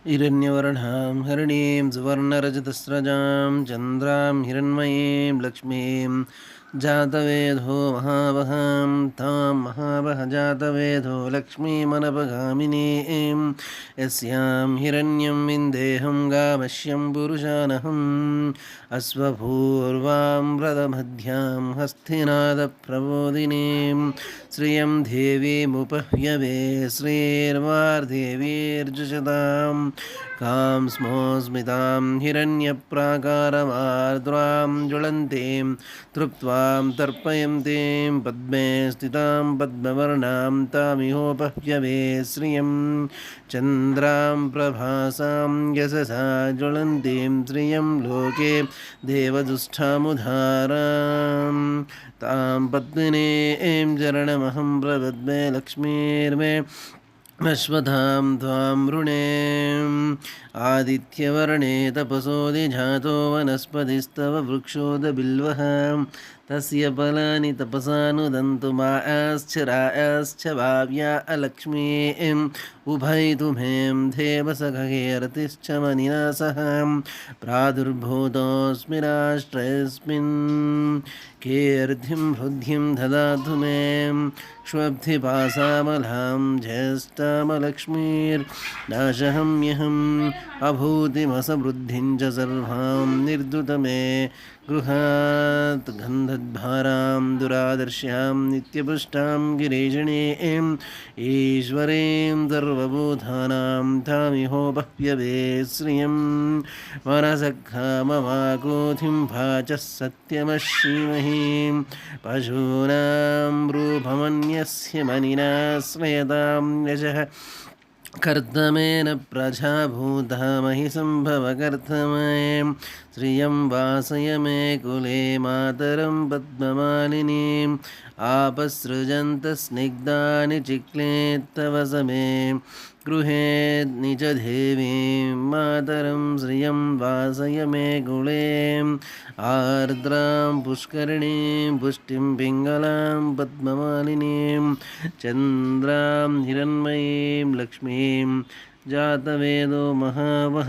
हिरण्यवर्णां हरिणीं सुवर्णरजतस्रजां चन्द्रां हिरण्मयीं लक्ष्मीं जातवेदो महावहां तां महावहजातवेदो लक्ष्मीमनपगामिनीं यस्यां हिरण्यं विन्देहं गामश्यं पुरुषानहम् अश्वपूर्वां व्रतमध्यां हस्तिनादप्रबोधिनीं श्रियं देवीमुपह्यवे श्रीर्वार्देवीर्जुषतां कां स्मोस्मितां हिरण्यप्राकारमार्द्रां ज्वलन्तीं तृप्त्वां तर्पयन्तीं पद्मे स्थितां पद्मवर्णां तामिहोपह्यवे श्रियं चन्द्रां प्रभासां यशसा ज्वलन्तीं श्रियं लोके देवदुष्टामुधारां तां पद्मिनीं चरणमहं प्रपद्मे लक्ष्मीर्मे अश्वत्थां त्वां वृणे आदित्यवर्णे तपसोऽधिजातो वनस्पतिस्तव वृक्षोदबिल्वः तस्य फलानि तपसानुदन्तु माश्च भाव्या अलक्ष्मीम् उभयितुमें देवसखैरतिश्च मनिना सह प्रादुर्भूतोऽस्मि राष्ट्रेऽस्मिन् कीर्तिं हृद्धिं ददातु मे श्वब्धिपासामलां ज्येष्ठामलक्ष्मीर्नाशहम्यहम् अभूतिमसवृद्धिं च सर्वां निर्दुतमे गृहात् गन्धद्भारां दुरादर्श्यां नित्यपुष्टां गिरीशिणीं ईश्वरीं सर्वभूतानां तामिहोपह्यवे श्रियं मनसखाममाक्रोधिं वाचः सत्यमश्रीमहीं पशूनां रूपमन्यस्य मनिना श्रयतां यशः कर्तमेन प्रजाभूता महि सम्भवकर्तमये श्रियं वासय मे कुले मातरं पद्ममालिनीम् आपसृजन्तस्निग्धानि चिक्लेत्तव समे गृहे निजदेवीं मातरं श्रियं वासय मे कुले आर्द्रां पुष्करिणीं पुष्टिं पिङ्गलां पद्ममालिनीं चन्द्रां हिरण्मयीं लक्ष्मीं जातवेदो महावह